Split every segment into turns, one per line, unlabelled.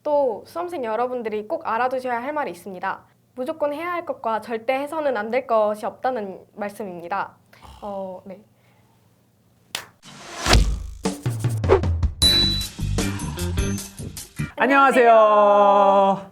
또 수험생 여러분들이 꼭 알아두셔야 할 말이 있습니다. 무조건 해야 할 것과 절대 해서는 안 될 것이 없다는 말씀입니다. 네.
안녕하세요.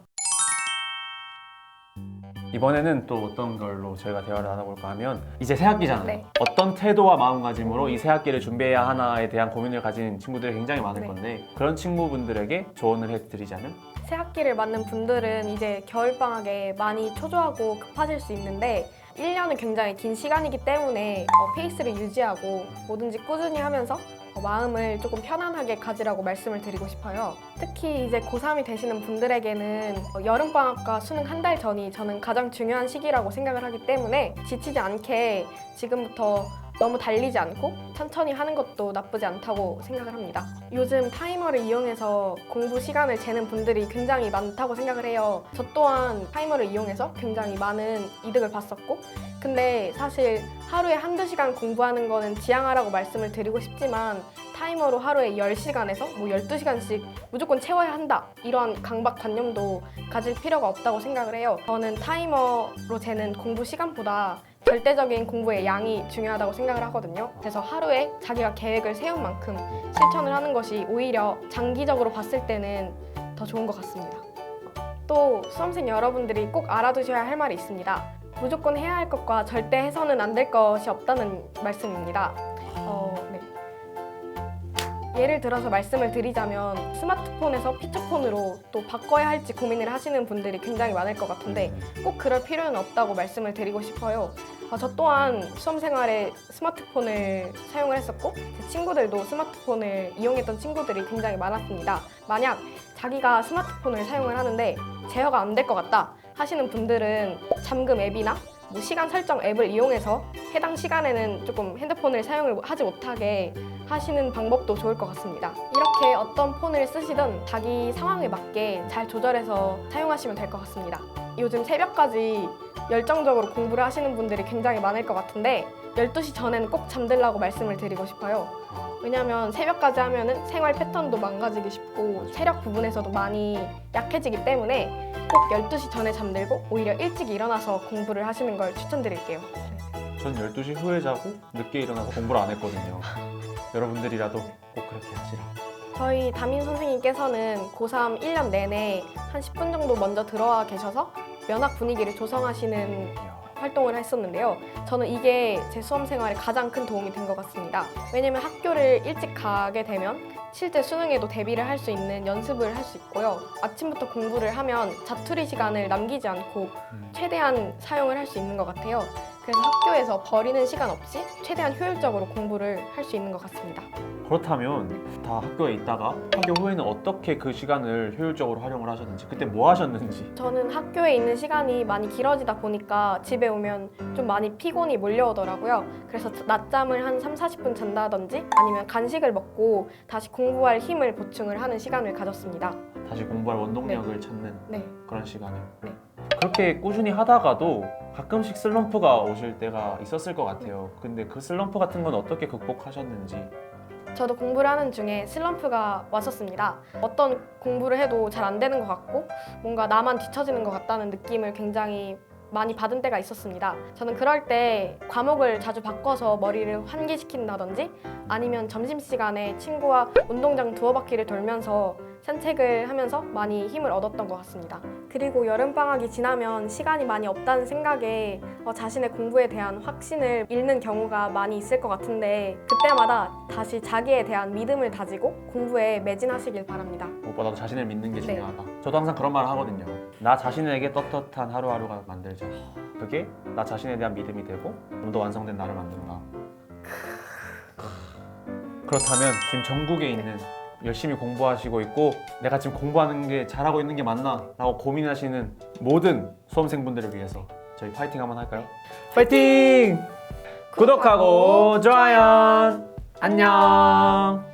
이번에는 또 어떤 걸로 저희가 대화를 나눠볼까 하면 이제 새학기잖아요.
네.
어떤 태도와 마음가짐으로 이 새학기를 준비해야 하나에 대한 고민을 가진 친구들이 굉장히 많을
네.
건데 그런 친구분들에게 조언을 해드리자면
새 학기를 맞는 분들은 이제 겨울방학에 많이 초조하고 급하실 수 있는데 1년은 굉장히 긴 시간이기 때문에 페이스를 유지하고 뭐든지 꾸준히 하면서 마음을 조금 편안하게 가지라고 말씀을 드리고 싶어요. 특히 이제 고3이 되시는 분들에게는 여름방학과 수능 한 달 전이 저는 가장 중요한 시기라고 생각을 하기 때문에 지치지 않게 지금부터 너무 달리지 않고 천천히 하는 것도 나쁘지 않다고 생각을 합니다. 요즘 타이머를 이용해서 공부 시간을 재는 분들이 굉장히 많다고 생각을 해요. 저 또한 타이머를 이용해서 굉장히 많은 이득을 봤었고 근데 사실 하루에 한두 시간 공부하는 거는 지양하라고 말씀을 드리고 싶지만 타이머로 하루에 10시간에서 뭐 12시간씩 무조건 채워야 한다 이런 강박관념도 가질 필요가 없다고 생각을 해요. 저는 타이머로 재는 공부 시간보다 절대적인 공부의 양이 중요하다고 생각을 하거든요. 그래서 하루에 자기가 계획을 세운 만큼 실천을 하는 것이 오히려 장기적으로 봤을 때는 더 좋은 것 같습니다. 또 수험생 여러분들이 꼭 알아두셔야 할 말이 있습니다. 무조건 해야 할 것과 절대 해서는 안 될 것이 없다는 말씀입니다. 네. 예를 들어서 말씀을 드리자면 스마트폰에서 피처폰으로 또 바꿔야 할지 고민을 하시는 분들이 굉장히 많을 것 같은데 꼭 그럴 필요는 없다고 말씀을 드리고 싶어요. 저 또한 수험 생활에 스마트폰을 사용을 했었고 제 친구들도 스마트폰을 이용했던 친구들이 굉장히 많았습니다. 만약 자기가 스마트폰을 사용을 하는데 제어가 안 될 것 같다 하시는 분들은 잠금 앱이나 뭐 시간 설정 앱을 이용해서 해당 시간에는 조금 핸드폰을 사용을 하지 못하게 하시는 방법도 좋을 것 같습니다. 이렇게 어떤 폰을 쓰시든 자기 상황에 맞게 잘 조절해서 사용하시면 될 것 같습니다. 요즘 새벽까지 열정적으로 공부를 하시는 분들이 굉장히 많을 것 같은데 12시 전에는 꼭 잠들라고 말씀을 드리고 싶어요. 왜냐하면 새벽까지 하면은 생활 패턴도 망가지기 쉽고 체력 부분에서도 많이 약해지기 때문에 꼭 12시 전에 잠들고 오히려 일찍 일어나서 공부를 하시는 걸 추천드릴게요.
전 12시 후에 자고 늦게 일어나서 공부를 안 했거든요. 여러분들이라도 꼭 그렇게 하시라.
저희 담임 선생님께서는 고3 1년 내내 한 10분 정도 먼저 들어와 계셔서 면학 분위기를 조성하시는 활동을 했었는데요. 저는 이게 제 수험 생활에 가장 큰 도움이 된 것 같습니다. 왜냐면 학교를 일찍 가게 되면 실제 수능에도 대비를 할 수 있는 연습을 할 수 있고요. 아침부터 공부를 하면 자투리 시간을 남기지 않고 최대한 사용을 할 수 있는 것 같아요. 그래서 학교에서 버리는 시간 없이 최대한 효율적으로 공부를 할 수 있는 것 같습니다.
그렇다면 다 학교에 있다가 학교 후에는 어떻게 그 시간을 효율적으로 활용을 하셨는지 그때 뭐 하셨는지
저는 학교에 있는 시간이 많이 길어지다 보니까 집에 오면 좀 많이 피곤이 몰려오더라고요. 그래서 낮잠을 한 3, 40분 잔다든지 아니면 간식을 먹고 다시 공부할 힘을 보충을 하는 시간을 가졌습니다.
다시 공부할 원동력을 찾는
네.
그런 시간을
네.
그렇게 꾸준히 하다가도 가끔씩 슬럼프가 오실 때가 있었을 것 같아요. 근데 그 슬럼프 같은 건 어떻게 극복하셨는지.
저도 공부를 하는 중에 슬럼프가 왔었습니다. 어떤 공부를 해도 잘 안 되는 것 같고 뭔가 나만 뒤처지는 것 같다는 느낌을 굉장히 많이 받은 때가 있었습니다. 저는 그럴 때 과목을 자주 바꿔서 머리를 환기시킨다든지 아니면 점심시간에 친구와 운동장 두어 바퀴를 돌면서 산책을 하면서 많이 힘을 얻었던 것 같습니다. 그리고 여름방학이 지나면 시간이 많이 없다는 생각에 자신의 공부에 대한 확신을 잃는 경우가 많이 있을 것 같은데 그때마다 다시 자기에 대한 믿음을 다지고 공부에 매진하시길 바랍니다.
무엇보다도 자신을 믿는 게
네.
중요하다. 저도 항상 그런 말을 하거든요. 나 자신에게 떳떳한 하루하루가 만들자. 그게 나 자신에 대한 믿음이 되고 좀 더 완성된 나를 만든다. 그렇다면 지금 전국에 있는 열심히 공부하시고 있고 내가 지금 공부하는 게 잘하고 있는 게 맞나? 라고 고민하시는 모든 수험생분들을 위해서 저희 파이팅 한번 할까요? 파이팅! 구독하고 좋아요! 안녕!